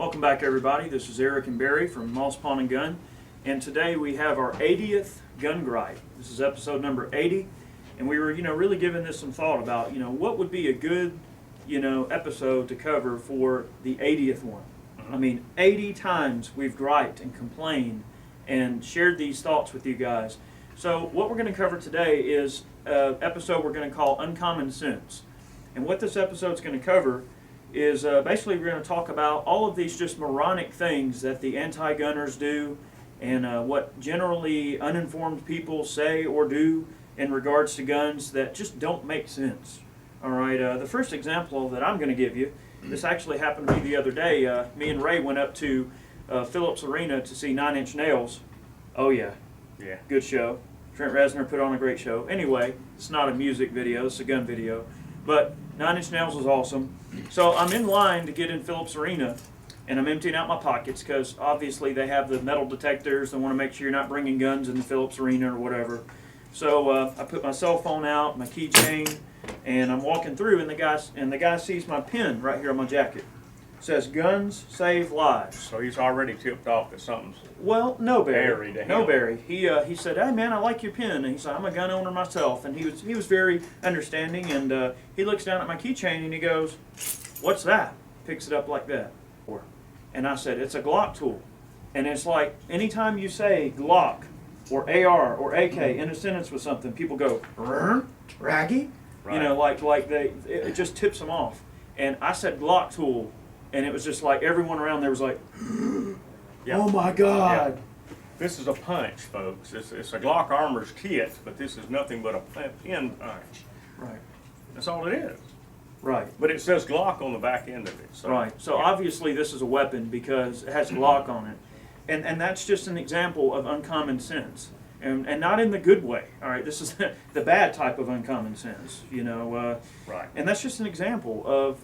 Welcome back, everybody. This is Eric and Barry from Moss Pawn & Gun, and today we have our 80th gun gripe. This is episode number 80, and we were, really giving this some thought about, what would be a good, episode to cover for the 80th one. I mean, 80 times we've griped and complained and shared these thoughts with you guys. So what we're going to cover today is an episode we're going to call Uncommon Sense. And what this episode's going to cover is basically we're going to talk about all of these just moronic things that the anti-gunners do and what generally uninformed people say or do in regards to guns that just don't make sense. All right, the first example that I'm going to give you, this actually happened to me the other day. Me and Ray went up to Phillips Arena to see 9 Inch Nails. Oh yeah, good show. Trent Reznor put on a great show. Anyway, it's not a music video, it's a gun video. But 9 Inch Nails was awesome. So I'm in line to get in Phillips Arena, and I'm emptying out my pockets because obviously they have the metal detectors. They want to make sure you're not bringing guns in the Phillips Arena or whatever. So I put my cell phone out, my keychain, and I'm walking through, and the guy sees my pin right here on my jacket. It says "Guns Save Lives." So he's already tipped off that something's well, no, Barry. to him. No, Barry. He said, "Hey, man, I like your pen." And he said, "I'm a gun owner myself." And he was very understanding. And he looks down at my keychain and he goes, "What's that?" Picks it up like that. And I said, "It's a Glock tool." And it's like anytime you say Glock or AR or AK in a sentence with something, people go, "Raggy," Right. it just tips them off. And I said Glock tool, and it was just like everyone around there was like, Yeah. "Oh my God." Yeah. This is a punch, folks. It's a Glock Armor's kit, but this is nothing but a pin punch. Right. That's all it is. Right. But it says Glock on the back end of it. So, Right. So obviously this is a weapon because it has Glock on it. And that's just an example of uncommon sense. And not in the good way. All right. This is the bad type of uncommon sense, Right. And that's just an example of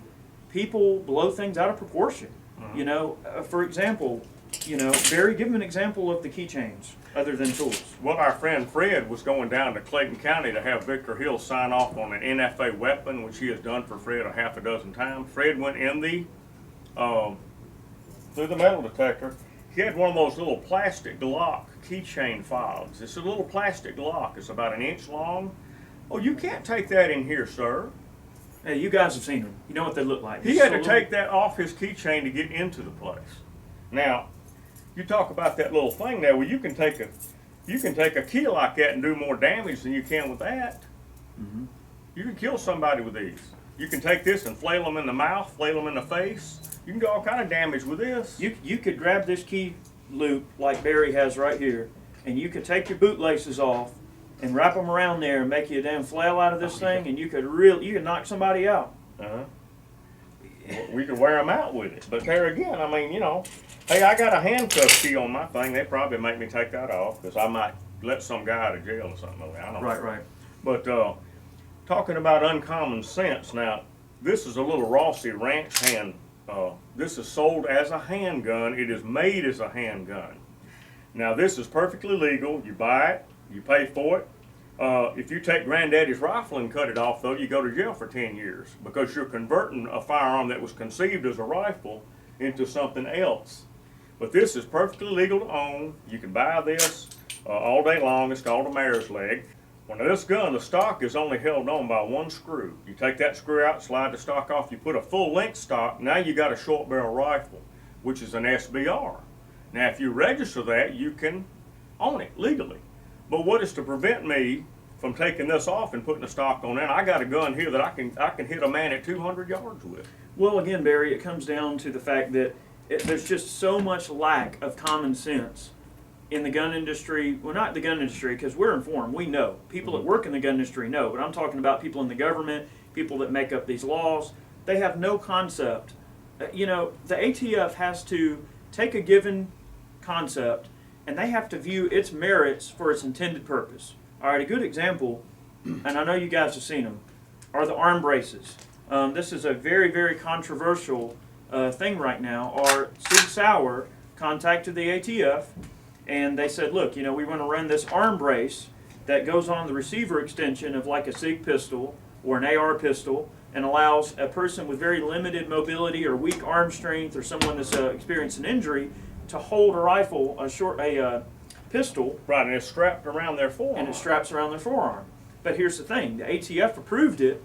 people blow things out of proportion. For example, Barry, give him an example of the keychains other than tools. Well, our friend Fred was going down to Clayton County to have Victor Hill sign off on an NFA weapon, which he has done for Fred a half a dozen times. Fred went in through the metal detector. He had one of those little plastic Glock keychain fobs. It's a little plastic Glock. It's about 1 inch long. Oh, you can't take that in here, sir. Hey, you guys have seen them. You know what they look like. He had to take that off his keychain to get into the place. Now, you talk about that little thing there. Well, you can take a key like that and do more damage than you can with that. Mm-hmm. You can kill somebody with these. You can take this and flail them in the mouth, flail them in the face. You can do all kind of damage with this. You could grab this key loop like Barry has right here, and you could take your bootlaces off and wrap them around there and make you a damn flail out of this thing, and you could knock somebody out. Uh-huh. We could wear them out with it. But there again, I mean, hey, I got a handcuff key on my thing. They probably make me take that off because I might let some guy out of jail or something. I don't know. Right. But talking about uncommon sense, now, this is a little Rossi Ranch hand. This is sold as a handgun. It is made as a handgun. Now, this is perfectly legal. You buy it. You pay for it. If you take Granddaddy's rifle and cut it off, though, you go to jail for 10 years because you're converting a firearm that was conceived as a rifle into something else. But this is perfectly legal to own. You can buy this all day long. It's called a mare's leg. Well, now this gun, the stock is only held on by one screw. You take that screw out, slide the stock off, you put a full-length stock. Now you got a short barrel rifle, which is an SBR. Now, if you register that, you can own it legally. But what is to prevent me from taking this off and putting the stock on it? I got a gun here that I can hit a man at 200 yards with. Well, again, Barry, it comes down to the fact that there's just so much lack of common sense in the gun industry. Well, not the gun industry, because we're informed. We know. People that work in the gun industry know. But I'm talking about people in the government, people that make up these laws. They have no concept. The ATF has to take a given concept and they have to view its merits for its intended purpose. All right, a good example, and I know you guys have seen them, are the arm braces. This is a very, very controversial thing right now. Our Sig Sauer contacted the ATF, and they said, look, we want to run this arm brace that goes on the receiver extension of like a SIG pistol or an AR pistol and allows a person with very limited mobility or weak arm strength or someone that's experienced an injury to hold a rifle, a pistol. Right, and it's strapped around their forearm. And it straps around their forearm. But here's the thing, the ATF approved it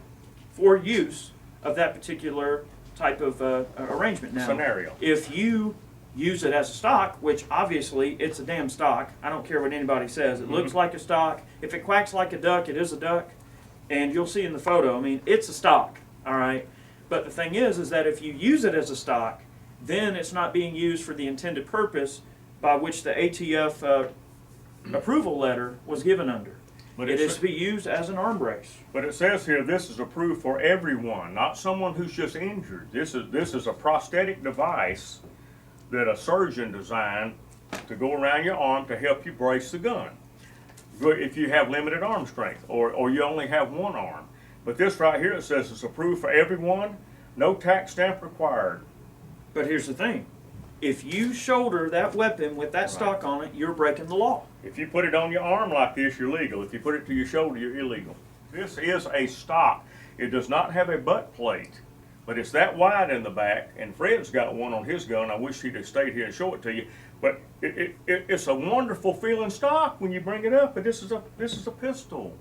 for use of that particular type of arrangement. Now, Scenario. if you use it as a stock, which obviously it's a damn stock, I don't care what anybody says, it looks like a stock. If it quacks like a duck, it is a duck. And you'll see in the photo, I mean, it's a stock, all right? But the thing is that if you use it as a stock, then it's not being used for the intended purpose by which the ATF approval letter was given under. But It is to be used as an arm brace. But it says here this is approved for everyone, not someone who's just injured. This is a prosthetic device that a surgeon designed to go around your arm to help you brace the gun. If you have limited arm strength or you only have one arm. But this right here, it says it's approved for everyone, no tax stamp required. But here's the thing. If you shoulder that weapon with that stock on it, you're breaking the law. If you put it on your arm like this, you're legal. If you put it to your shoulder, you're illegal. This is a stock. It does not have a butt plate, but it's that wide in the back, and Fred's got one on his gun. I wish he'd have stayed here and show it to you. But it's a wonderful feeling stock when you bring it up, but this is a pistol.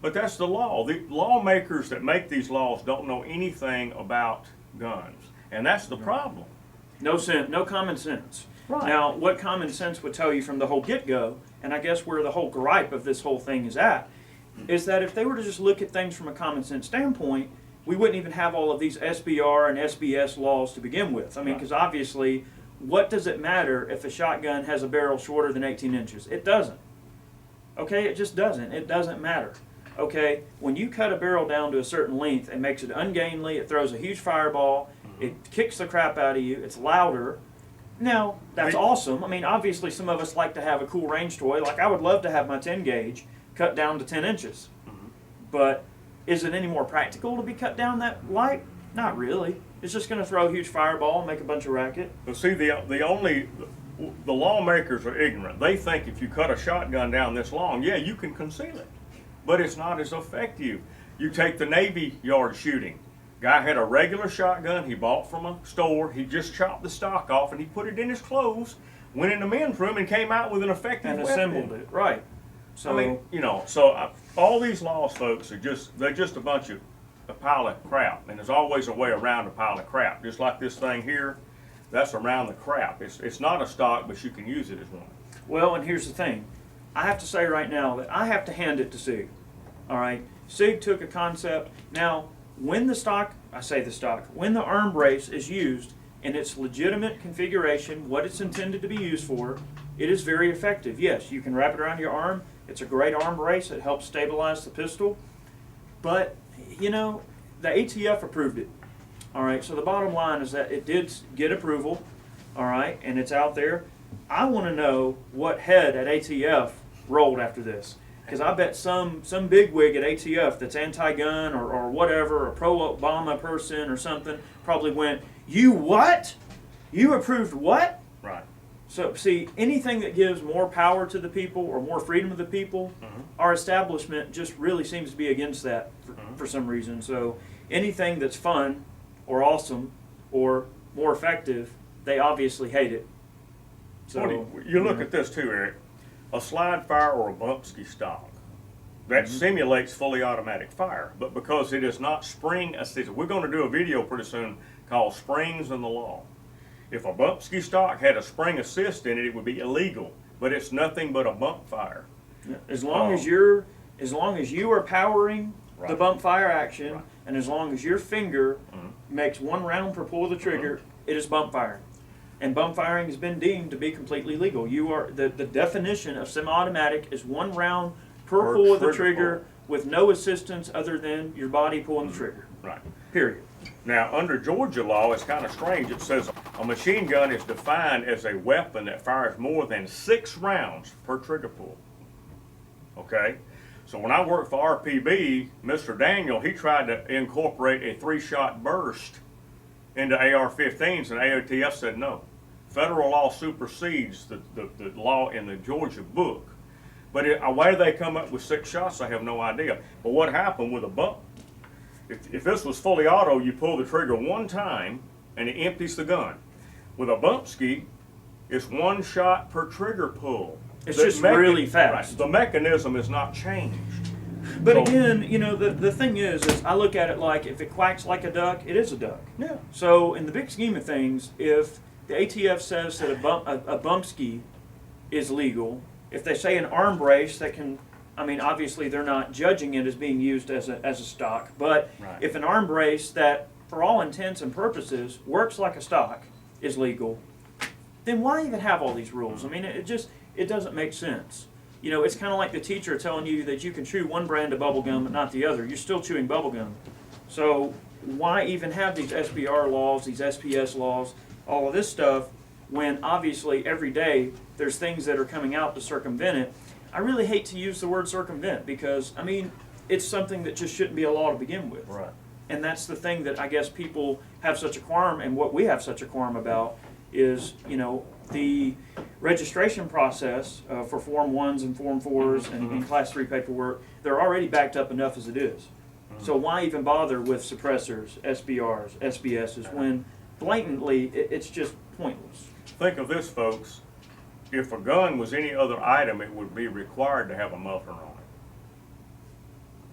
But that's the law. The lawmakers that make these laws don't know anything about guns, and that's the problem. No sense, no common sense. Right. Now, what common sense would tell you from the whole get-go, and I guess where the whole gripe of this whole thing is at, is that if they were to just look at things from a common sense standpoint, we wouldn't even have all of these SBR and SBS laws to begin with. I mean, because obviously, what does it matter if a shotgun has a barrel shorter than 18 inches? It doesn't. Okay, it just doesn't. It doesn't matter. Okay, when you cut a barrel down to a certain length, it makes it ungainly, it throws a huge fireball, it kicks the crap out of you, it's louder. Now, that's awesome. I mean, obviously some of us like to have a cool range toy. Like I would love to have my 10 gauge cut down to 10 inches. But is it any more practical to be cut down that light? Not really. It's just going to throw a huge fireball and make a bunch of racket. But see, the lawmakers are ignorant. They think if you cut a shotgun down this long, yeah, you can conceal it. But it's not as effective. You take the Navy Yard shooting. Guy had a regular shotgun he bought from a store. He just chopped the stock off and he put it in his clothes, went in the men's room and came out with an effective And weapon. assembled it. Right. So, I mean, all these laws, folks, they're just a pile of crap. And there's always a way around a pile of crap. Just like this thing here, that's around the crap. It's not a stock, but you can use it as one. well, and here's the thing. I have to say right now that I have to hand it to SIG. All right? SIG took a concept. Now, when when the arm brace is used in its legitimate configuration, what it's intended to be used for, it is very effective. Yes, you can wrap it around your arm. It's a great arm brace. It helps stabilize the pistol. But, the ATF approved it. All right, so the bottom line is that it did get approval, all right, and it's out there. I want to know what head at ATF rolled after this. Because I bet some bigwig at ATF that's anti-gun or whatever, a pro-Obama person or something, probably went, "You what? You approved what?" Right. So, see, anything that gives more power to the people or more freedom to the people, our establishment just really seems to be against that for some reason. So, anything that's fun or awesome or more effective, they obviously hate it. So, you look at this too, Eric. A slide fire or a Bumsky stock that simulates fully automatic fire, but because it is not spring assisted, we're going to do a video pretty soon called Springs and the Law. If a Bumsky stock had a spring assist in it, it would be illegal, but it's nothing but a bump fire. as long as you are powering the bump fire action, and as long as your finger makes one round per pull of the trigger, it is bump firing. And bump firing has been deemed to be completely legal. You are the definition of semi-automatic is one round per pull of the trigger with no assistance other than your body pulling the trigger. Right. Period. Now, under Georgia law, it's kind of strange. It says a machine gun is defined as a weapon that fires more than 6 rounds per trigger pull. Okay? So when I worked for RPB, Mr. Daniel, he tried to incorporate a 3-shot burst into AR-15s, and AOTF said no. Federal law supersedes the law in the Georgia book. But why do they come up with 6 shots, I have no idea. But what happened with a bump? If this was fully auto, you pull the trigger one time and it empties the gun. With a bump ski, it's one shot per trigger pull. It's just really fast. Right, the mechanism is not changed. But So- again, you know, the thing is I look at it like if it quacks like a duck, it is a duck. Yeah. So in the big scheme of things, if the ATF says that a bump ski is legal, if they say an arm brace that can, I mean, obviously they're not judging it as being used as a stock, but Right. if an arm brace that, for all intents and purposes, works like a stock is legal, then why even have all these rules? I mean, it doesn't make sense. You know, it's kind of like the teacher telling you that you can chew one brand of bubble gum but not the other. You're still chewing bubble gum. So why even have these SBR laws, these SPS laws, all of this stuff, when obviously every day there's things that are coming out to circumvent it? I really hate to use the word circumvent because, I mean, it's something that just shouldn't be a law to begin with. Right. And that's the thing that I guess people have such a qualm, and what we have such a qualm about is, you know, the registration process for Form 1s and Form 4s and Class 3 paperwork. They're already backed up enough as it is. So why even bother with suppressors, SBRs, SBSs, when blatantly it's just pointless? Think of this, folks. If a gun was any other item, it would be required to have a muffler on it.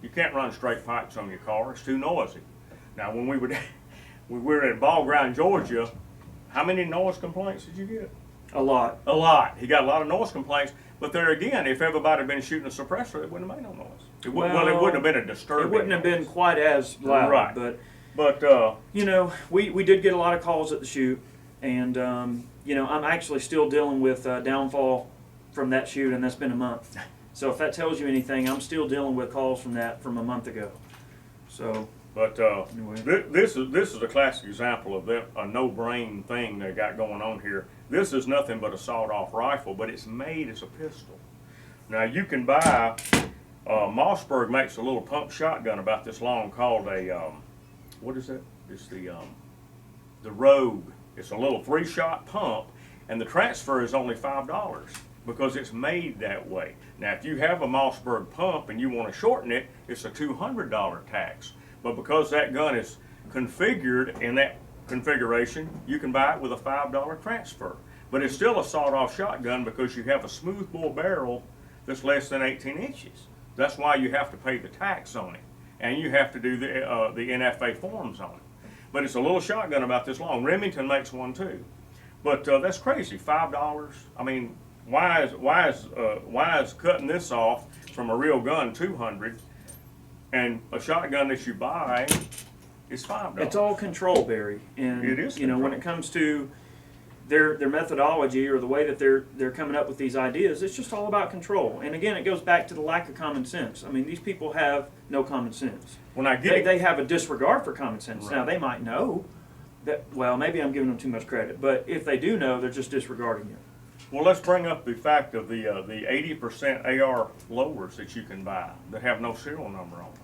You can't run straight pipes on your car. It's too noisy. Now, when we were in Ball Ground, Georgia, how many noise complaints did you get? A lot. A lot. He got a lot of noise complaints. But there again, if everybody had been shooting a suppressor, it wouldn't have made no noise. It wouldn't have been a disturbing It wouldn't have been noise. quite as loud. Right. But you know, we did get a lot of calls at the shoot, and you know, I'm actually still dealing with downfall from that shoot, and that's been a month. So if that tells you anything, I'm still dealing with calls from that from a month ago. So. But Anyway. this is a classic example of a no-brain thing they got going on here. This is nothing but a sawed-off rifle, but it's made as a pistol. Now you can buy. Mossberg makes a little pump shotgun about this long called a what is it? It's the Rogue. It's a little 3-shot pump, and the transfer is only $5 because it's made that way. Now, if you have a Mossberg pump and you want to shorten it, it's a $200 tax. But because that gun is configured in that configuration, you can buy it with a $5 transfer. But it's still a sawed-off shotgun because you have a smoothbore barrel that's less than 18 inches. That's why you have to pay the tax on it, and you have to do the NFA forms on it. But it's a little shotgun about this long. Remington makes one too. But that's crazy, $5. I mean, why is cutting this off from a real gun $200? And a shotgun that you buy is $5. It's all control, Barry. And It is you know, when it comes to their methodology or the way that they're coming up with these ideas, it's just all about control. And again, it goes back to the lack of common sense. I mean, these people have no common sense. When I get They have a disregard for common sense. Right. Now, they might know that, well, maybe I'm giving them too much credit, but if they do know, they're just disregarding it. well, let's bring up the fact of the 80% AR lowers that you can buy that have no serial number on them.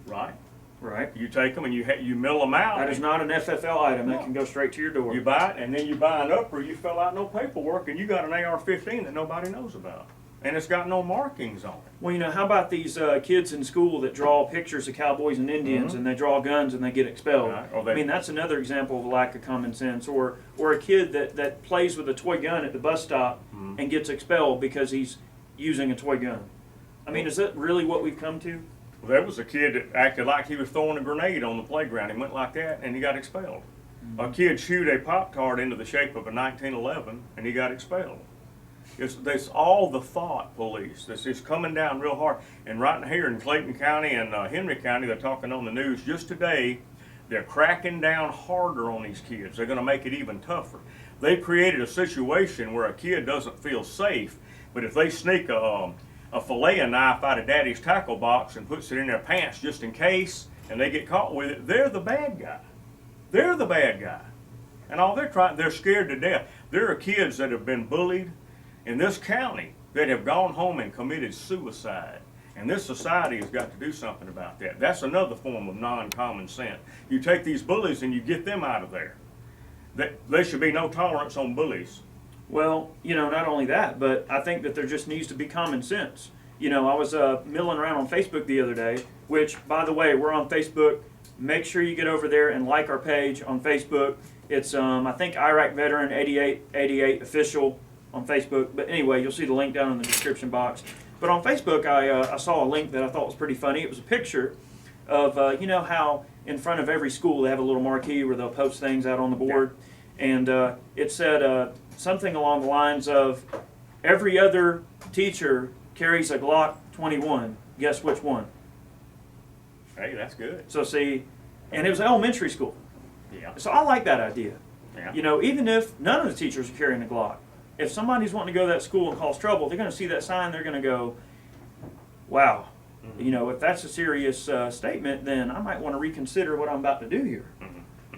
Right? Right. You take them and you mill them out. That is not an FFL item that can go straight to your door. You buy it, and then you buy an upper, you fill out no paperwork, and you got an AR-15 that nobody knows about. And it's got no markings on it. Well, you know, how about these kids in school that draw pictures of cowboys and Indians and they draw guns and they get expelled? Right. Or I mean, that's another example of a lack of common sense. Or a kid that plays with a toy gun at the bus stop and gets expelled because he's using a toy gun. I mean, is that really what we've come to? Well, there was a kid that acted like he was throwing a grenade on the playground. He went like that, and he got expelled. A kid shoot a Pop-Tart into the shape of a 1911, and he got expelled. It's all the thought police. This is coming down real hard. And right here in Clayton County and Henry County, they're talking on the news just today, they're cracking down harder on these kids. They're going to make it even tougher. They've created a situation where a kid doesn't feel safe, but if they sneak a fillet knife out of daddy's tackle box and puts it in their pants just in case, and they get caught with it, they're the bad guy. They're the bad guy. And all they're scared to death. There are kids that have been bullied in this county that have gone home and committed suicide. And this society has got to do something about that. That's another form of non-common sense. You take these bullies and you get them out of there. There should be no tolerance on bullies. Well, you know, not only that, but I think that there just needs to be common sense. You know, I was milling around on Facebook the other day, which, by the way, we're on Facebook. Make sure you get over there and like our page on Facebook. It's, I think, Iraq Veteran 8888 Official on Facebook. But anyway, you'll see the link down in the description box. But on Facebook, I saw a link that I thought was pretty funny. It was a picture of, you know how in front of every school they have a little marquee where they'll post things out on the board? And it said something along the lines of, every other teacher carries a Glock 21. Guess which one? Hey, that's good. So see, and it was elementary school. Yeah. So I like that idea. Yeah. You know, even if none of the teachers are carrying a Glock, if somebody's wanting to go to that school and cause trouble, they're going to see that sign, they're going to go, wow, you know, if that's a serious statement, then I might want to reconsider what I'm about to do here.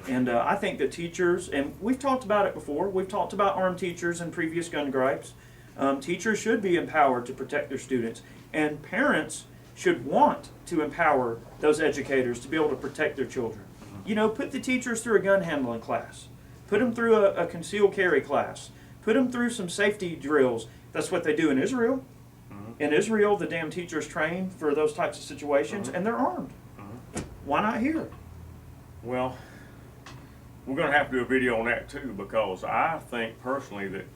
And I think that teachers, and we've talked about it before, we've talked about armed teachers in previous gun gripes. Teachers should be empowered to protect their students, and parents should want to empower those educators to be able to protect their children. You know, put the teachers through a gun handling class. Put them through a concealed carry class. Put them through some safety drills. That's what they do in Israel. In Israel, the damn teachers train for those types of situations, and they're armed. Why not here? Well, we're going to have to do a video on that too, because I think personally that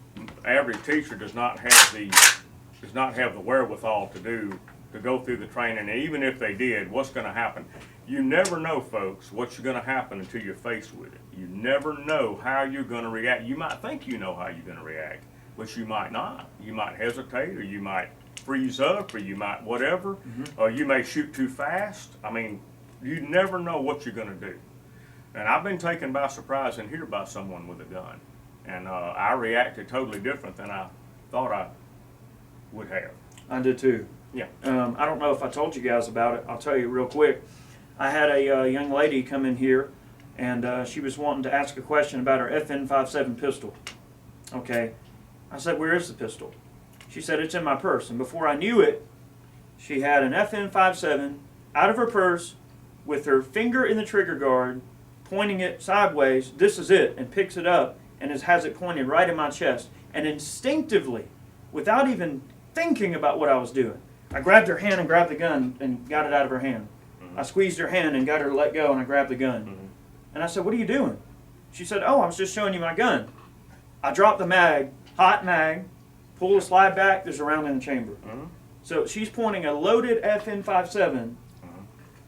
average teacher does not have the wherewithal to go through the training. And even if they did, what's going to happen? You never know, folks, what's going to happen until you're faced with it. You never know how you're going to react. You might think you know how you're going to react, but you might not. You might hesitate, or you might freeze up, or you might whatever, or you may shoot too fast. I mean, you never know what you're going to do. And I've been taken by surprise in here by someone with a gun. And I reacted totally different than I thought I would have. I did too. Yeah. I don't know if I told you guys about it. I'll tell you real quick. I had a young lady come in here, and she was wanting to ask a question about her FN57 pistol. Okay. I said, where is the pistol? She said, it's in my purse. And before I knew it, she had an FN57 out of her purse with her finger in the trigger guard, pointing it sideways. This is it, and picks it up and has it pointed right in my chest. And instinctively, without even thinking about what I was doing, I grabbed her hand and grabbed the gun and got it out of her hand. I squeezed her hand and got her to let go, and I grabbed the gun. And I said, what are you doing? She said, oh, I was just showing you my gun. I dropped the mag, hot mag, pull the slide back, there's a round in the chamber. So she's pointing a loaded FN57,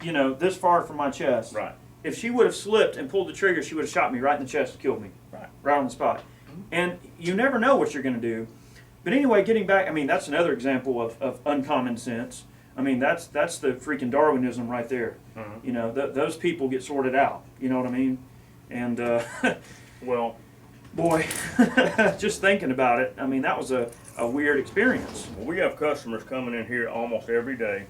you know, this far from my chest. Right. If she would have slipped and pulled the trigger, she would have shot me right in the chest and killed me. Right on the spot. And you never know what you're going to do. But anyway, getting back, I mean, that's another example of uncommon sense. I mean, that's the freaking Darwinism right there. You know, those people get sorted out. You know what I mean? And, Well, boy, just thinking about it, I mean, that was a weird experience. we have customers coming in here almost every day.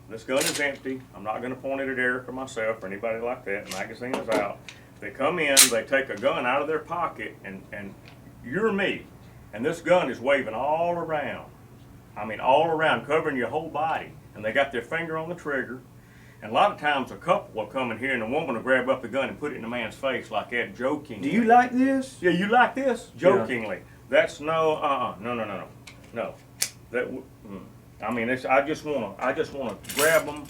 This gun is empty. I'm not going to point it at Eric or myself or anybody like that. The magazine is out. They come in, they take a gun out of their pocket, and you're me. And this gun is waving all around. I mean, all around, covering your whole body. And they got their finger on the trigger. And a lot of times a couple will come in here and the woman will grab up the gun and put it in the man's face like that, jokingly. Do you like this? Yeah, you like this? Jokingly. Yeah. That's no. That I mean, I just wanna grab them,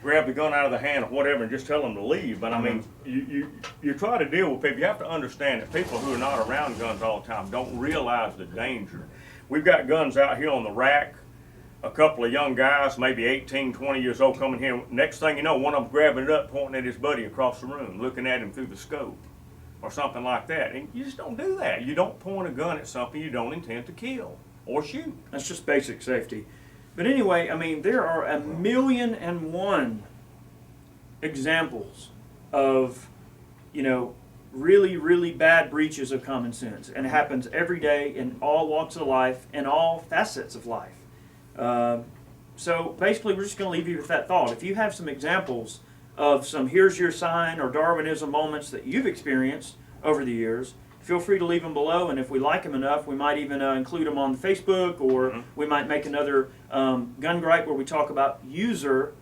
grab the gun out of the hand or whatever, and just tell them to leave. But I mean, you try to deal with people. You have to understand that people who are not around guns all the time don't realize the danger. We've got guns out here on the rack. A couple of young guys, maybe 18, 20 years old, coming here. Next thing you know, one of them grabbing it up, pointing at his buddy across the room, looking at him through the scope or something like that. And you just don't do that. You don't point a gun at something you don't intend to kill or shoot. That's just basic safety. But anyway, I mean, there are 1,000,001 examples of, you know, really, really bad breaches of common sense. And it happens every day in all walks of life and all facets of life. So basically, we're just going to leave you with that thought. If you have some examples of some here's your sign or Darwinism moments that you've experienced over the years, feel free to leave them below. And if we like them enough, we might even include them on Facebook, or we might make another gun gripe where we talk about user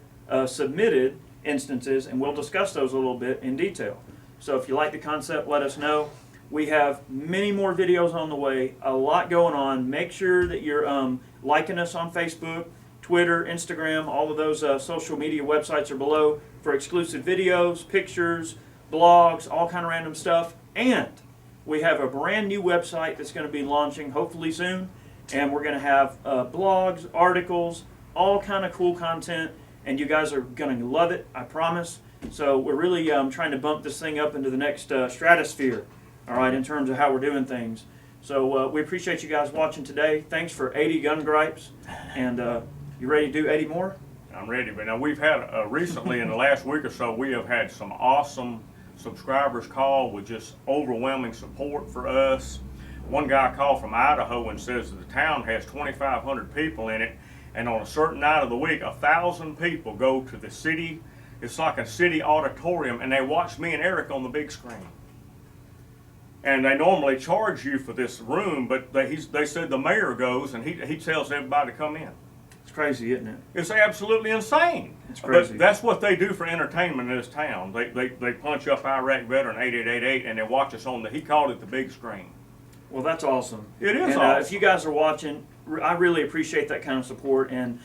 submitted instances, and we'll discuss those a little bit in detail. So if you like the concept, let us know. We have many more videos on the way, a lot going on. Make sure that you're liking us on Facebook, Twitter, Instagram, all of those social media websites are below for exclusive videos, pictures, blogs, all kind of random stuff. And we have a brand new website that's going to be launching hopefully soon. And we're going to have blogs, articles, all kind of cool content. And you guys are going to love it, I promise. So we're really trying to bump this thing up into the next stratosphere, all right, in terms of how we're doing things. So we appreciate you guys watching today. Thanks for 80 gun gripes. And you ready to do 80 more? I'm ready, but now we've had recently in the last week or so, we have had some awesome subscribers call with just overwhelming support for us. One guy called from Idaho and says that the town has 2,500 people in it, and on a certain night of the week, 1,000 people go to the city. It's like a city auditorium, and they watch me and Eric on the big screen. And they normally charge you for this room, but they said the mayor goes and he tells everybody to come in. It's crazy, isn't it? It's absolutely insane. It's crazy. But that's what they do for entertainment in this town. They punch up Iraq Veteran 8888 and they watch us on he called it the big screen. Well, that's awesome. It is and, awesome. If you guys are watching, I really appreciate that kind of support. And,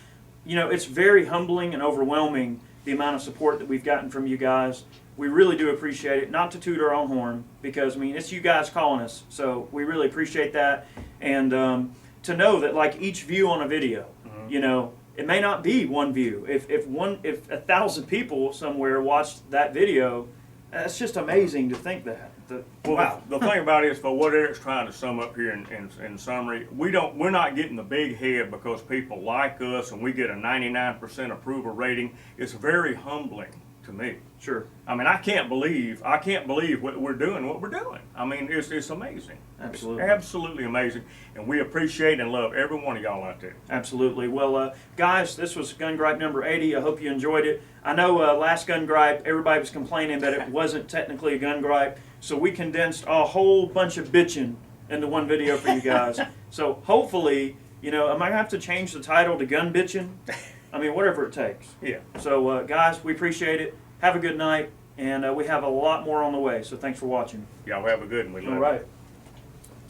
you know, it's very humbling and overwhelming, the amount of support that we've gotten from you guys. We really do appreciate it. Not to toot our own horn, because, I mean, it's you guys calling us. So we really appreciate that. And to know that, like, each view on a video, you know, it may not be one view. If 1,000 people somewhere watched that video, that's just amazing to think that. Wow. The thing about it is, for what Eric's trying to sum up here in summary, we're not getting the big head because people like us and we get a 99% approval rating. It's very humbling to me. Sure. I mean, I can't believe what we're doing. I mean, it's amazing. Absolutely. It's absolutely amazing. And we appreciate and love every one of y'all out there. Absolutely. Well, guys, this was Gun Gripe number 80. I hope you enjoyed it. I know last Gun Gripe, everybody was complaining that it wasn't technically a gun gripe, so we condensed a whole bunch of bitching into one video for you guys. So hopefully, you know, I might have to change the title to Gun Bitching. I mean, whatever it takes. Yeah. So, guys, we appreciate it. Have a good night, and we have a lot more on the way. So thanks for watching. Y'all have a good one. We love All you. right.